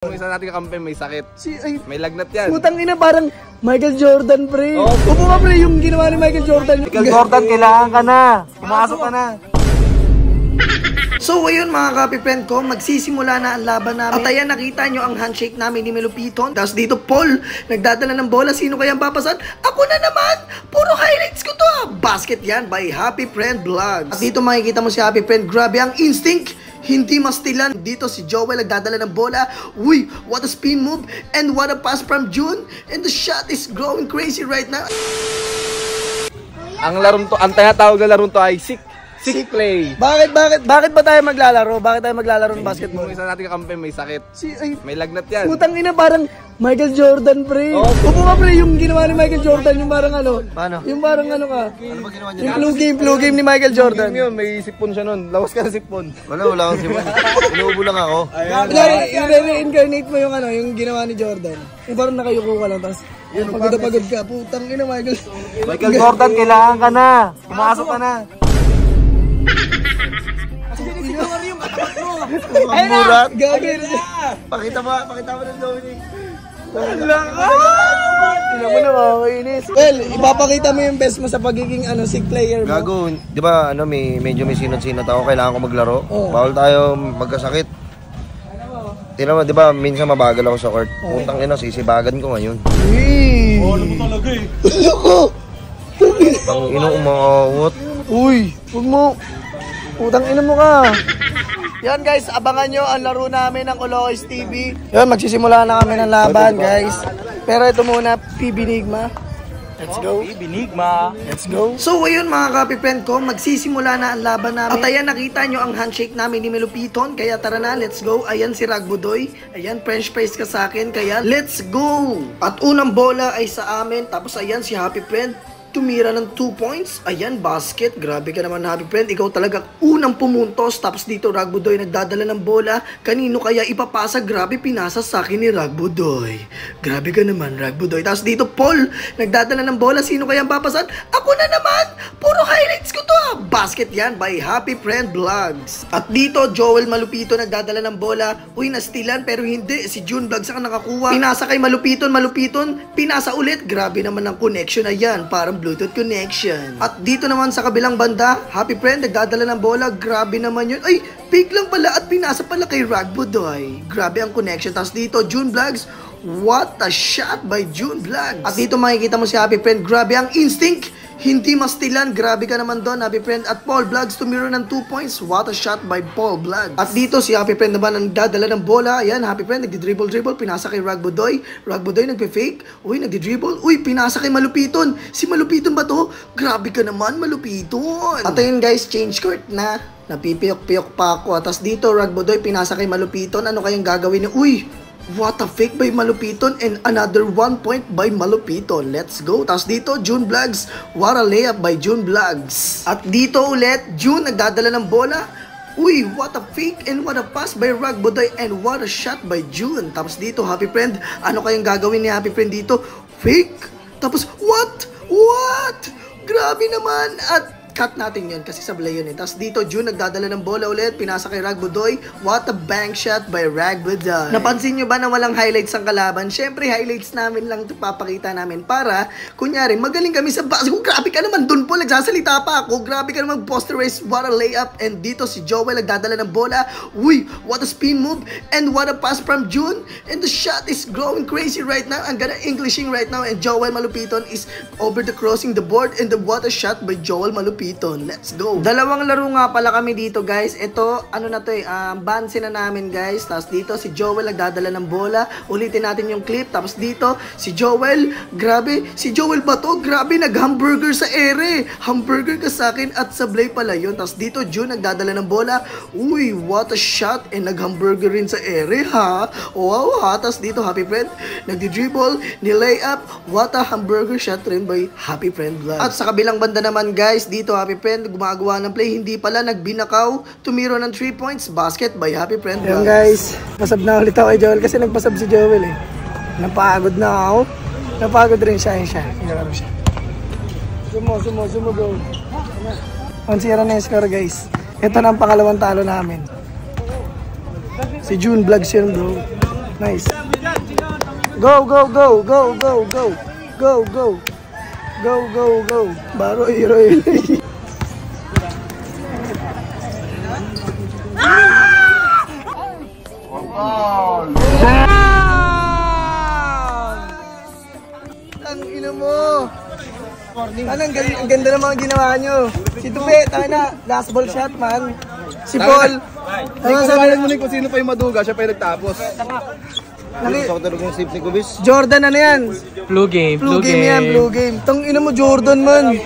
Yung isa natin kakampi may sakit. May lagnat yan. Putang ina, parang Michael Jordan, pre. Upo ka, pre, yung ginawa ni Michael Jordan. Michael Jordan, kailangan ka na. Pumasok ka na. So ayun mga kapi friend ko, magsisimula na ang laban namin. At ayan, nakita nyo ang handshake namin ni Melupiton. Tapos dito Paul, nagdadala ng bola. Sino kayang papasan? Ako na naman! Puro highlights ko to ah! Basket yan by Happy Friend Vlogs. At dito makikita mo si Happy Friend, grabe ang instinct. Hindi mastilan. Dito si Joel nagdadala ng bola. Uy, what a spin move. And what a pass from June. And the shot is growing crazy right now. Ang larong to, ang tinatawag na larong to ay sick play. Bakit ba tayo maglalaro? Bakit tayo maglalaro ng basketball? Yung isa natin kakampi may sakit. May lagnat yan. Putang ina, parang Michael Jordan, pre. Upo ka, pre, yung ginawa ni Michael Jordan, yung parang ano. Paano? Yung parang ano ka. Ano ba ginawa niya? Yung flu game ni Michael Jordan. Yun, may sipon siya nun. Lawas ka na sipon. Wala akong sipon. Inuubo lang ako. I-reincarnate mo yung ano, yung ginawa ni Jordan. Yung parang nakayuko ka lang, tapos pagod na pagod ka. Putang ina, Michael Jordan, kailangan ka na. Pumasok ka na. Ay na! Gagawin na! Pakita mo ng Dominic. Tingnan mo na, makakainis. Well, ipapakita mo yung best mo sa pagiging sick player mo. Gago, di ba medyo may sinot-sinot ako, kailangan ko maglaro. Bawal tayo magkasakit. Tingnan mo, di ba minsan mabagal ako sa court. Puntang ina, sisibagan ko ngayon. Ano mo talaga eh? Loko! Ang inuumawot. Uy, huwag mo. Putang ina mo ka. Yan guys, abangan nyo ang laro namin ng Olois TV. Yan, magsisimula na kami ng laban guys. Pero ito muna, PB Nigma. Let's go. PB Nigma. Let's go. So ayun mga kapi friend ko, magsisimula na ang laban namin. At ayan, nakita nyo ang handshake namin ni Melupiton. Kaya tara na, let's go. Ayan si Ragbudoy. Ayan, French fries ka sa akin. Kaya let's go. At unang bola ay sa amin. Tapos ayan si Happy Friend. Tumira ng 2 points. Ayan, basket. Grabe ka naman, Happy Friend. Ikaw talaga unang pumuntos. Tapos dito, Ragbudoy nagdadala ng bola. Kanino kaya ipapasa? Grabe, pinasa sa akin ni Ragbudoy. Grabe ka naman, Ragbudoy. Tapos dito, Paul, nagdadala ng bola. Sino kaya papasan? Ako na naman! Puro highlights ko to ah! Basket yan by Happy Friend Vlogs. At dito, Joel Malupito nagdadala ng bola. Uy, nastilan pero hindi. Si June Vlogs ang nakakuha. Pinasa kay Malupiton. Pinasa ulit. Grabe naman ang connection na yan. Parang Bluetooth connection. At dito naman sa kabilang banda, Happy Friend nagdadala ng bola. Grabe naman yun. Ay, fake lang pala at pinasa pala kay Ragbudoy. Grabe ang connection. Tapos dito, June Vlogs. What a shot by June Vlogs. At dito makikita mo si Happy Friend. Grabe ang instinct. Hindi mastilan. Grabe ka naman doon, Happy Friend. At Paul Vlogs tumira ng 2 points. What a shot by Paul Vlogs. At dito si Happy Friend naman ang dadala ng bola. Ayan, Happy Friend nagdi-dribble. Pinasa kay Ragbudoy. Ragbudoy nagpe-fake. Uy, nagdi-dribble. Uy, pinasa kay Malupiton. Si Malupiton ba to? Grabe ka naman, Malupiton. At ayun guys, change court na. Napipiyok-piyok pa ako. At dito, Ragbudoy pinasa kay Malupiton. Ano kayang gagawin niya? Uy! What a fake by Malupiton and another 1 point by Malupiton. Let's go. Tapos dito, June Vlogs. What a layup by June Vlogs. At dito ulit, June nagdadala ng bola. Uy, what a fake and what a pass by Ragbudoy and what a shot by June. Tapos dito, Happy Friend. Ano kayang gagawin ni Happy Friend dito? Fake. Tapos, what? Grabe naman. At cut natin yun kasi sablay yun eh. Tapos dito, June nagdadala ng bola ulit. Pinasa kay Ragbudoy. What a bank shot by Ragbudoy. Napansin nyo ba na walang highlights ang kalaban? Syempre, highlights namin lang ito papakita namin para, kunyari, magaling kami sa basketball. Grabe ka naman dun po. Nagsasalita pa ako. Grabe ka naman poster race. What a layup. And dito si Joel nagdadala ng bola. Uy, what a spin move. And what a pass from June. And the shot is growing crazy right now. I'm gonna Englishing right now. And Joel Malupiton is over the crossing the board. And the what a shot by Joel Malupiton. Let's go. Dalawang laro nga pala kami dito guys. Ito, ano na to eh, bansi na namin guys. Tapos dito si Joel nagdadala ng bola. Ulitin natin yung clip. Tapos dito si Joel, grabe, si Joel ba to? Grabe, nag-hamburger sa ere. Hamburger ka sa akin at sablay pala yun. Tapos dito June nagdadala ng bola. Uy, what a shot. And nag-hamburger rin sa ere ha. Wow ha. Tapos dito Happy Friend, nagdi-dribble, ni-layup. What a hamburger shot rin by Happy Friend Vlog. At sa kabilang banda naman guys, dito Happy Friend, gumagawa ng play, hindi pala, nagbinakaw, tumiro ng 3 points, basket by Happy Friend. Ayan guys, pasab na ulit ako kay Joel kasi nagpasab si Joel eh. Napagod na ako. Napagod rin siya, Nalaro siya. Sumo, go. 1-0 na yung score guys. Ito na ang pangalawang talo namin. Si June Vlogs yun bro. Nice. Go, go, go, go, go, go. Go, go. Go, go, go. Baroy, roy. Ang ina mo. Ang ganda ng mga ginawa nyo. Si Tupi, na last ball shot man. Si Paul. Ano sabi mo kung sino pa yung maduga, siya pa yung nagtapos. Gusto ko talaga yung safe ni Kubis. Jordan ano yan? Blue game. Blue game yan, blue game. Tang ina mo Jordan man.